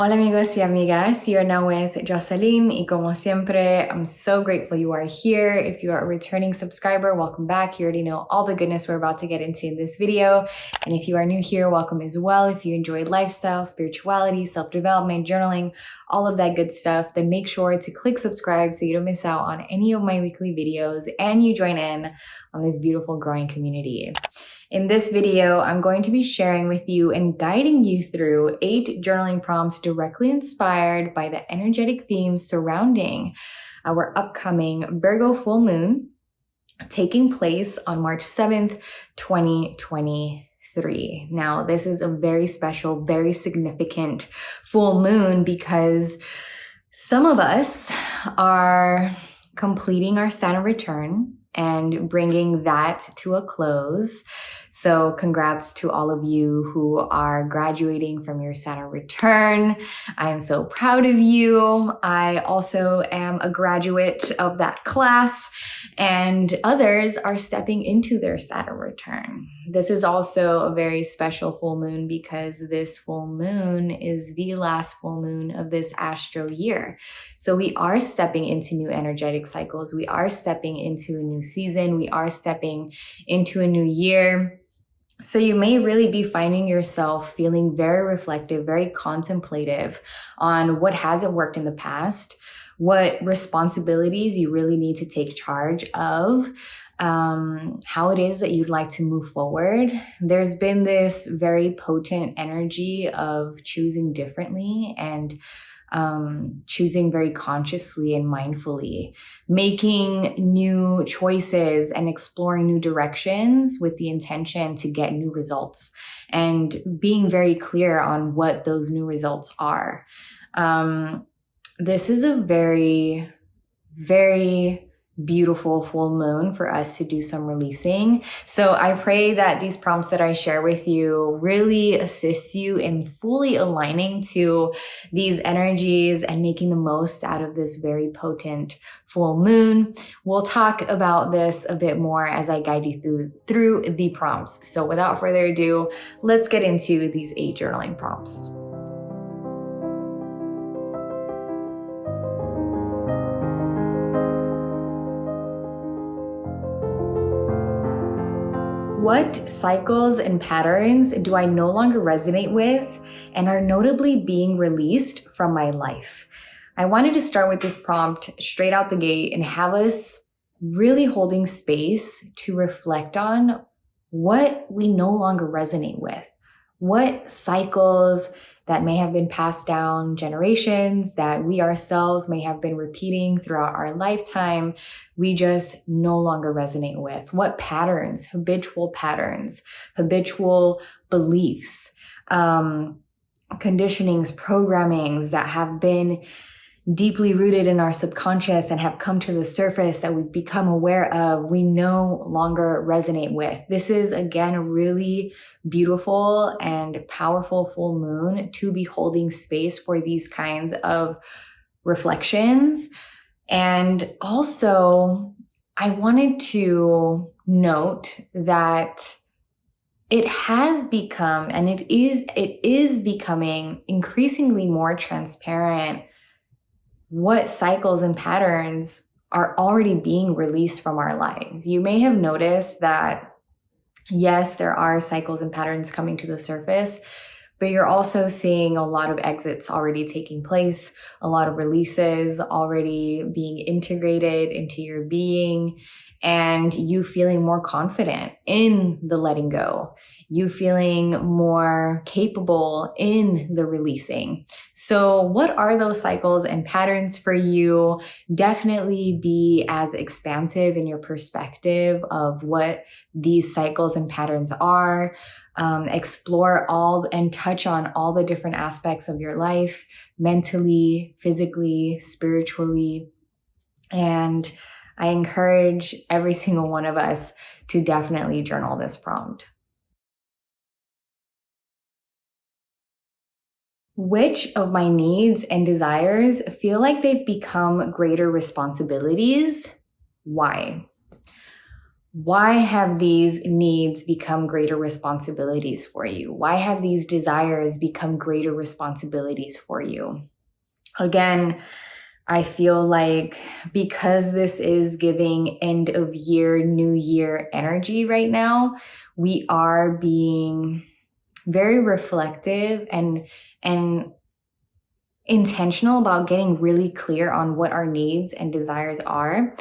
Hola amigos y amigas, you're now with Jocelyn y como siempre, I'm so grateful you are here. If you are a returning subscriber, welcome back. You already know all the goodness we're about to get into in this video. And if you are new here, welcome as well. If you enjoy lifestyle, spirituality, self-development, journaling, all of that good stuff, then make sure to click subscribe so you don't miss out on any of my weekly videos and you join in on this beautiful growing community. In this video, I'm going to be sharing with you and guiding you through 8 journaling prompts directly inspired by the energetic themes surrounding our upcoming Virgo Full Moon taking place on March 7th, 2023. Now, this is a very special, very significant full moon because some of us are completing our Saturn return and bringing that to a close. So congrats to all of you who are graduating from your Saturn return. I am so proud of you. I also am a graduate of that class, and others are stepping into their Saturn return. This is also a very special full moon because this full moon is the last full moon of this astro year. So we are stepping into new energetic cycles. We are stepping into a new season. We are stepping into a new year. So you may really be finding yourself feeling very reflective, very contemplative on what hasn't worked in the past, what responsibilities you really need to take charge of, how it is that you'd like to move forward. There's been this very potent energy of choosing differently and choosing very consciously and mindfully, making new choices and exploring new directions with the intention to get new results and being very clear on what those new results are. This is a very, very beautiful full moon for us to do some releasing. So I pray that these prompts that I share with you really assist you in fully aligning to these energies and making the most out of this very potent full moon. We'll talk about this a bit more as I guide you through the prompts. So without further ado, let's get into these 8 journaling prompts. What cycles and patterns do I no longer resonate with and are notably being released from my life? I wanted to start with this prompt straight out the gate and have us really holding space to reflect on what we no longer resonate with. What cycles that may have been passed down generations, that we ourselves may have been repeating throughout our lifetime, we just no longer resonate with. What patterns, habitual beliefs, conditionings, programmings that have been deeply rooted in our subconscious and have come to the surface that we've become aware of, we no longer resonate with. This is, again, a really beautiful and powerful full moon to be holding space for these kinds of reflections. And also, I wanted to note that it has become, and it is becoming increasingly more transparent what cycles and patterns are already being released from our lives. You may have noticed that, yes, there are cycles and patterns coming to the surface, but you're also seeing a lot of exits already taking place, a lot of releases already being integrated into your being, and you feeling more confident in the letting go, you feeling more capable in the releasing. So what are those cycles and patterns for you? Definitely be as expansive in your perspective of what these cycles and patterns are. Explore all and touch on all the different aspects of your life, mentally, physically, spiritually, and I encourage every single one of us to definitely journal this prompt. Which of my needs and desires feel like they've become greater responsibilities? Why? Why have these needs become greater responsibilities for you? Why have these desires become greater responsibilities for you? Again, I feel like because this is giving end of year, new year energy right now, we are being very reflective and intentional about getting really clear on what our needs and desires are.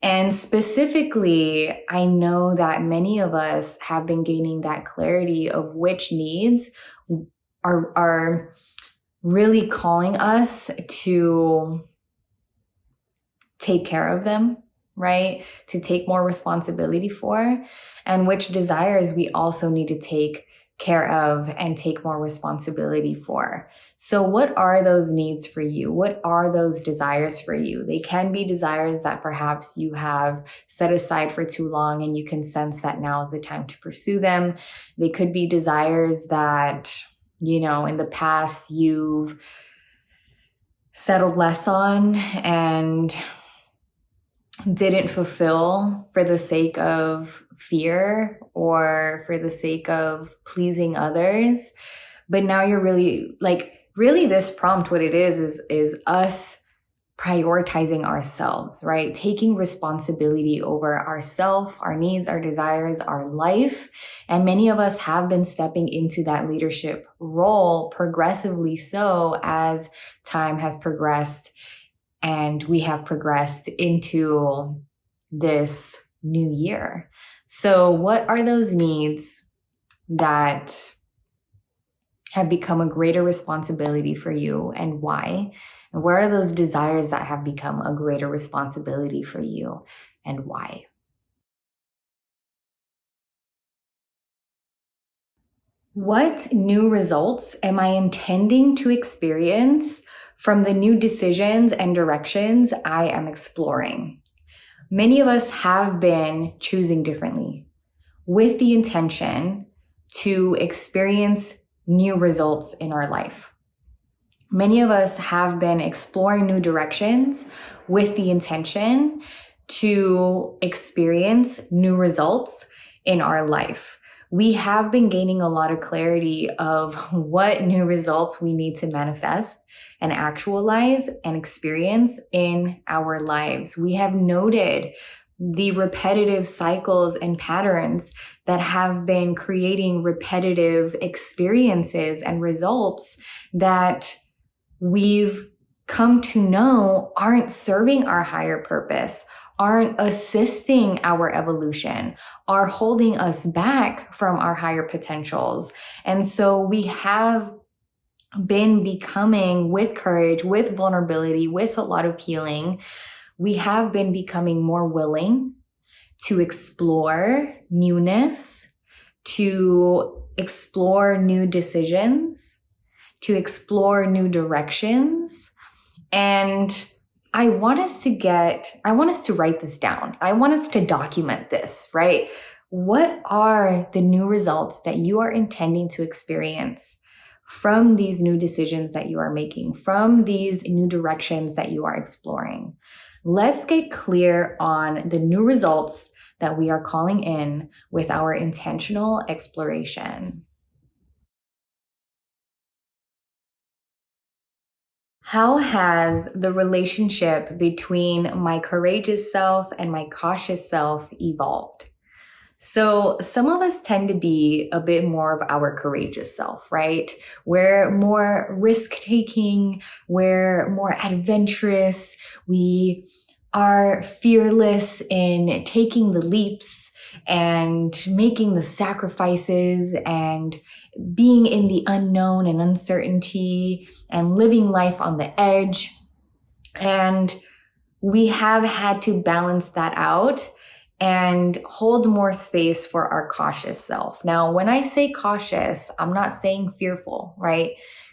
And specifically, I know that many of us have been gaining that clarity of which needs are really calling us to take care of them, right? To take more responsibility for, and which desires we also need to take care of and take more responsibility for. So what are those needs for you? What are those desires for you? They can be desires that perhaps you have set aside for too long and you can sense that now is the time to pursue them. They could be desires that, in the past you've settled less on and didn't fulfill for the sake of fear or for the sake of pleasing others. But now you're really this prompt, what it is us prioritizing ourselves, right? Taking responsibility over ourselves, our needs, our desires, our life. And many of us have been stepping into that leadership role progressively so as time has progressed and we have progressed into this new year. So what are those needs that have become a greater responsibility for you and why? And where are those desires that have become a greater responsibility for you and why? What new results am I intending to experience from the new decisions and directions I am exploring? Many of us have been choosing differently with the intention to experience new results in our life. Many of us have been exploring new directions with the intention to experience new results in our life. We have been gaining a lot of clarity of what new results we need to manifest and actualize and experience in our lives. We have noted the repetitive cycles and patterns that have been creating repetitive experiences and results that we've come to know aren't serving our higher purpose, aren't assisting our evolution, are holding us back from our higher potentials. And so we have been becoming, with courage, with vulnerability, with a lot of healing, we have been becoming more willing to explore newness, to explore new decisions, to explore new directions. And I want us to write this down. I want us to document this, right? What are the new results that you are intending to experience from these new decisions that you are making, from these new directions that you are exploring? Let's get clear on the new results that we are calling in with our intentional exploration. How has the relationship between my courageous self and my cautious self evolved? So some of us tend to be a bit more of our courageous self, right? We're more risk-taking, we're more adventurous, we are fearless in taking the leaps and making the sacrifices and being in the unknown and uncertainty and living life on the edge. And we have had to balance that out and hold more space for our cautious self. Now, when I say cautious, I'm not saying fearful, right?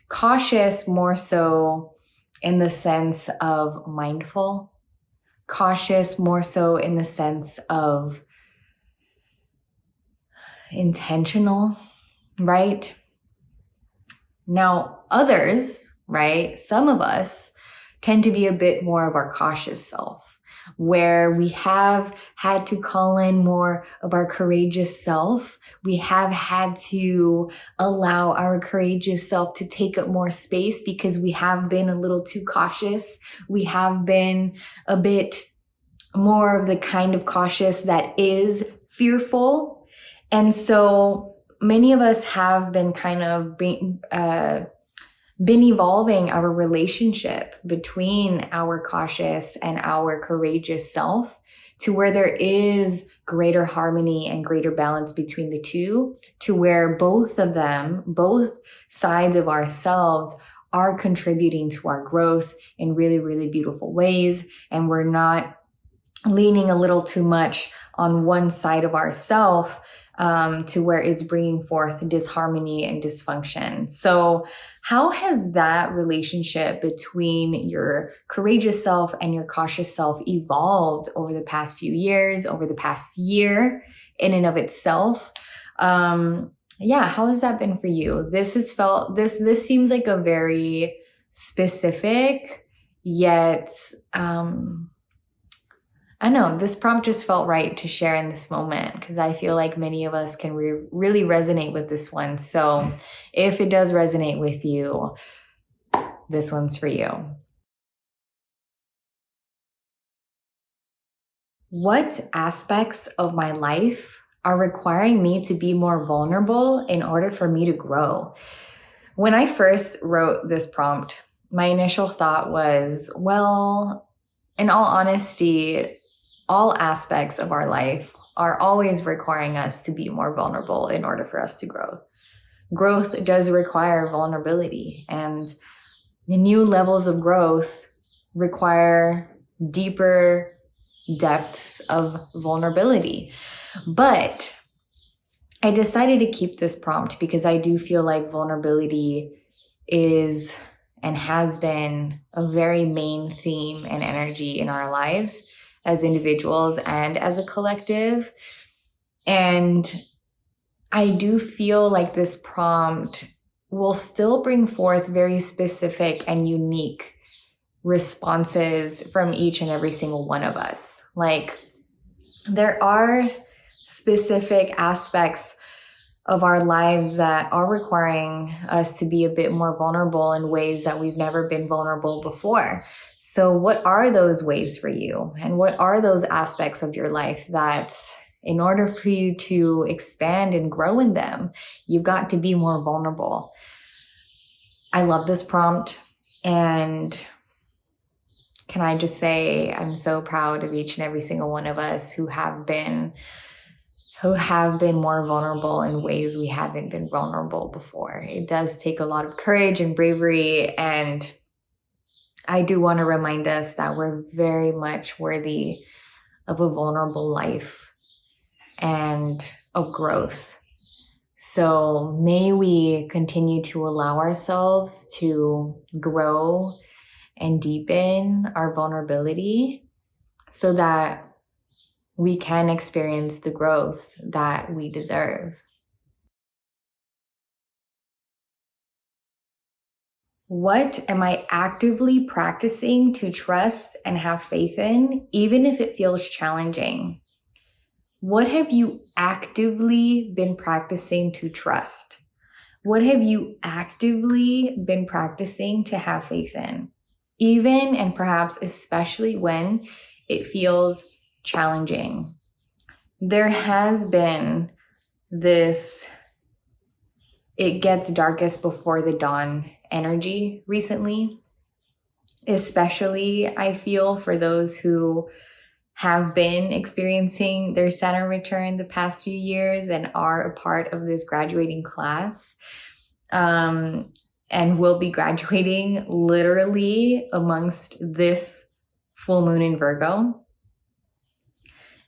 Cautious more so in the sense of mindful, cautious more so in the sense of intentional, right? Now, others, right? Some of us tend to be a bit more of our cautious self. where we have had to call in more of our courageous self. We have had to allow our courageous self to take up more space because we have been a little too cautious. We have been a bit more of the kind of cautious that is fearful. And so many of us have been kind of been evolving our relationship between our cautious and our courageous self to where there is greater harmony and greater balance between the two, to where both of them, both sides of ourselves, are contributing to our growth in really, really beautiful ways. And we're not leaning a little too much on one side of ourself to where it's bringing forth disharmony and dysfunction. So how has that relationship between your courageous self and your cautious self evolved over the past few years, over the past year in and of itself? Yeah, how has that been for you? This seems like a very specific, yet I know this prompt just felt right to share in this moment because I feel like many of us can really resonate with this one. So if it does resonate with you, this one's for you. What aspects of my life are requiring me to be more vulnerable in order for me to grow? When I first wrote this prompt, my initial thought was, well, in all honesty, all aspects of our life are always requiring us to be more vulnerable in order for us to grow. Growth does require vulnerability, and the new levels of growth require deeper depths of vulnerability. But I decided to keep this prompt because I do feel like vulnerability is and has been a very main theme and energy in our lives as individuals and as a collective. And I do feel like this prompt will still bring forth very specific and unique responses from each and every single one of us. Like, there are specific aspects of our lives that are requiring us to be a bit more vulnerable in ways that we've never been vulnerable before. So what are those ways for you? And what are those aspects of your life that in order for you to expand and grow in them, you've got to be more vulnerable? I love this prompt. And can I just say, I'm so proud of each and every single one of us who have been more vulnerable in ways we haven't been vulnerable before. It does take a lot of courage and bravery, and I do want to remind us that we're very much worthy of a vulnerable life and of growth. So may we continue to allow ourselves to grow and deepen our vulnerability so that we can experience the growth that we deserve. What am I actively practicing to trust and have faith in, even if it feels challenging? What have you actively been practicing to trust? What have you actively been practicing to have faith in, even and perhaps especially when it feels challenging? There has been this it gets darkest before the dawn energy recently, especially I feel for those who have been experiencing their Saturn return the past few years and are a part of this graduating class, and will be graduating literally amongst this full moon in Virgo.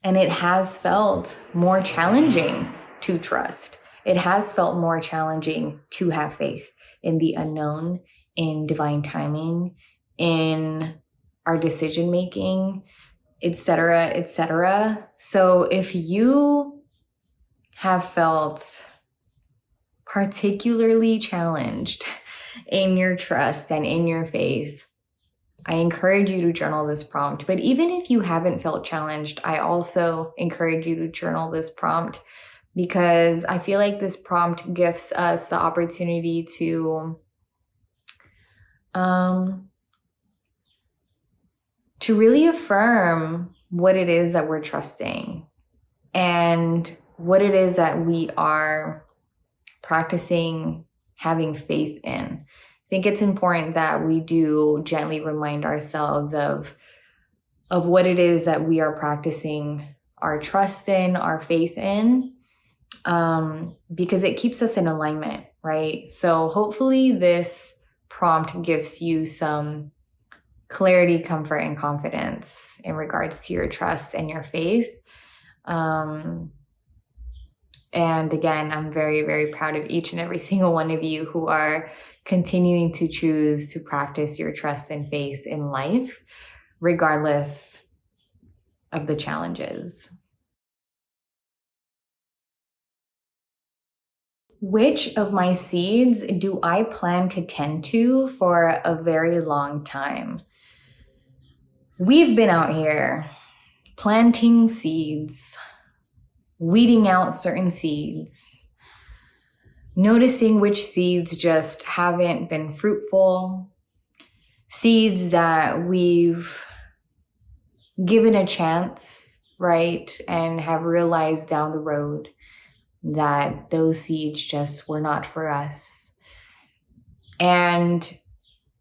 And it has felt more challenging to trust. It has felt more challenging to have faith in the unknown, in divine timing, in our decision making, etc., etc. So if you have felt particularly challenged in your trust and in your faith, I encourage you to journal this prompt. But even if you haven't felt challenged, I also encourage you to journal this prompt, because I feel like this prompt gives us the opportunity to really affirm what it is that we're trusting and what it is that we are practicing having faith in. I think it's important that we do gently remind ourselves of what it is that we are practicing our trust in, our faith in, because it keeps us in alignment, right? So hopefully this prompt gives you some clarity, comfort, and confidence in regards to your trust and your faith. And again, I'm very, very proud of each and every single one of you who are continuing to choose to practice your trust and faith in life, regardless of the challenges. Which of my seeds do I plan to tend to for a very long time? We've been out here planting seeds, weeding out certain seeds, noticing which seeds just haven't been fruitful, seeds that we've given a chance, right? And have realized down the road that those seeds just were not for us. And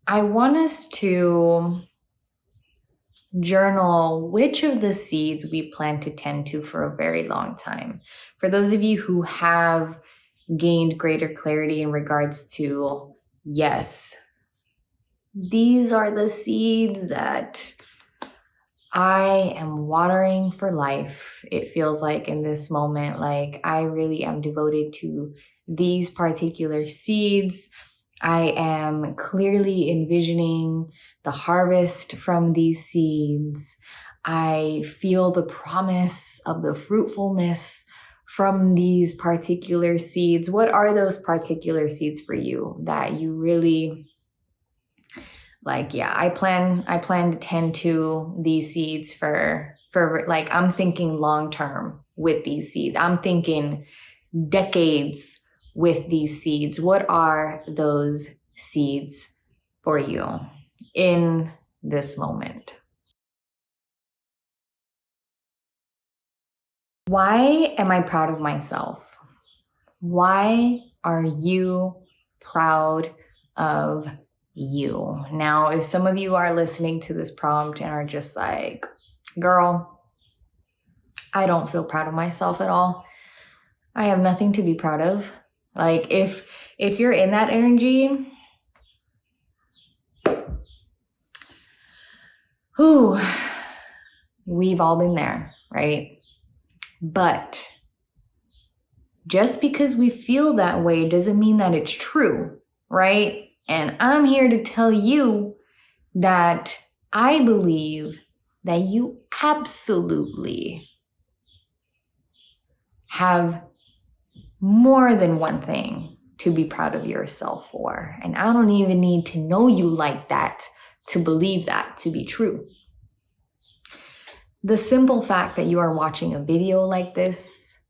I want us to journal which of the seeds we plan to tend to for a very long time. For those of you who have gained greater clarity in regards to, yes, these are the seeds that I am watering for life. It feels like in this moment, like I really am devoted to these particular seeds. I am clearly envisioning the harvest from these seeds. I feel the promise of the fruitfulness from these particular seeds. What are those particular seeds for you that you really like? Yeah, I plan to tend to these seeds for like, I'm thinking long term with these seeds. I'm thinking decades with these seeds. What are those seeds for you in this moment? Why am I proud of myself? Why are you proud of you? Now, if some of you are listening to this prompt and are just like, girl, I don't feel proud of myself at all, I have nothing to be proud of. Like, if you're in that energy, we've all been there, right? But just because we feel that way doesn't mean that it's true, right? And I'm here to tell you that I believe that you absolutely have more than one thing to be proud of yourself for. And I don't even need to know you like that to believe that to be true. The simple fact that you are watching a video like this,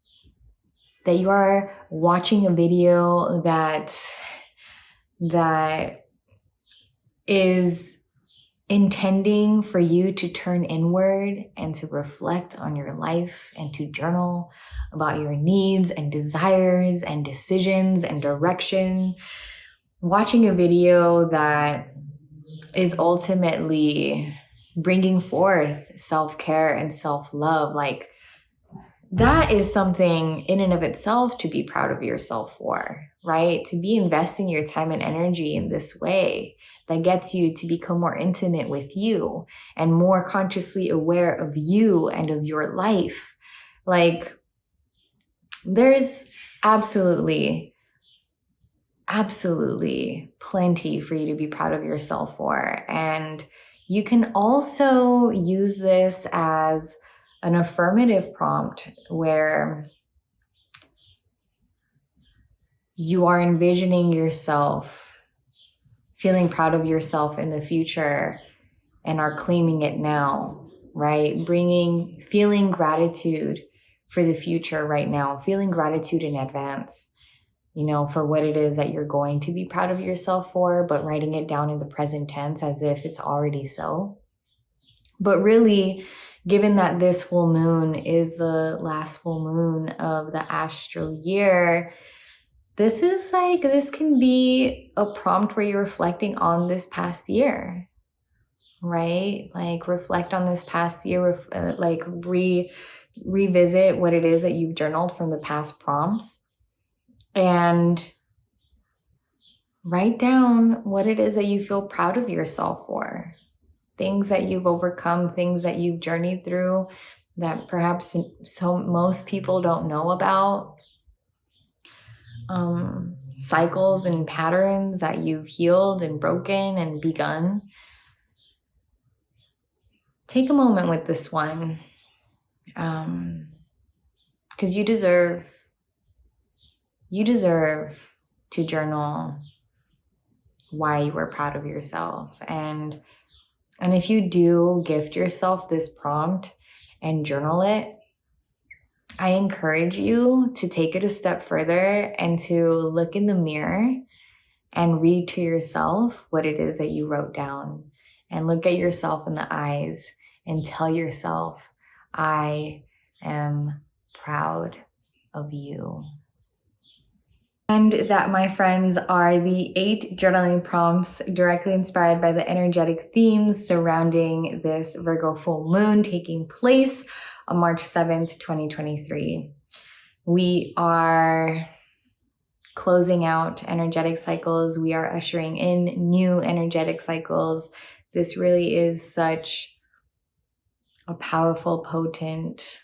that you are watching a video that is intending for you to turn inward and to reflect on your life and to journal about your needs and desires and decisions and direction. Watching a video that is ultimately bringing forth self-care and self-love, like, that is something in and of itself to be proud of yourself for, right? To be investing your time and energy in this way that gets you to become more intimate with you and more consciously aware of you and of your life. Like, there's absolutely plenty for you to be proud of yourself for. And you can also use this as an affirmative prompt where you are envisioning yourself feeling proud of yourself in the future and are claiming it now, right? Feeling gratitude for the future right now, feeling gratitude in advance, you know, for what it is that you're going to be proud of yourself for, but writing it down in the present tense as if it's already so. But really, given that this full moon is the last full moon of the astro year, this can be a prompt where you're reflecting on this past year, right? Like reflect on this past year, revisit what it is that you've journaled from the past prompts and write down what it is that you feel proud of yourself for. Things that you've overcome, things that you've journeyed through that perhaps most people don't know about. Cycles and patterns that you've healed and broken and begun. Take a moment with this one, because you deserve to journal why you were proud of yourself. And if you do gift yourself this prompt and journal it, I encourage you to take it a step further and to look in the mirror and read to yourself what it is that you wrote down, and look at yourself in the eyes and tell yourself, I am proud of you. And that, my friends, are the 8 journaling prompts directly inspired by the energetic themes surrounding this Virgo full moon taking place on March 7th, 2023. We are closing out energetic cycles. We are ushering in new energetic cycles. This really is such a powerful, potent,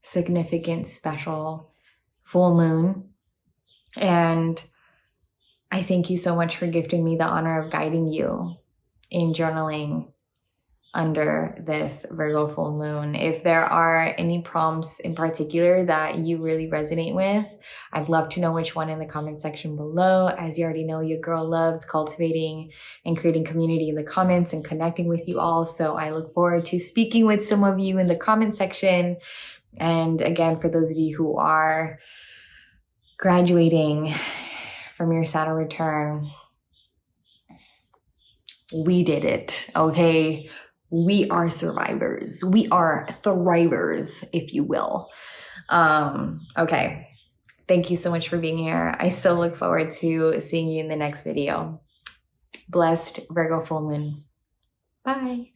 significant, special full moon. And I thank you so much for gifting me the honor of guiding you in journaling under this Virgo full moon. If there are any prompts in particular that you really resonate with, I'd love to know which one in the comment section below. As you already know, your girl loves cultivating and creating community in the comments and connecting with you all. So I look forward to speaking with some of you in the comment section. And again, for those of you who are graduating from your Saturn return, we did it, okay? We are survivors. We are thrivers, if you will. Okay. Thank you so much for being here. I so look forward to seeing you in the next video. Blessed Virgo full moon. Bye.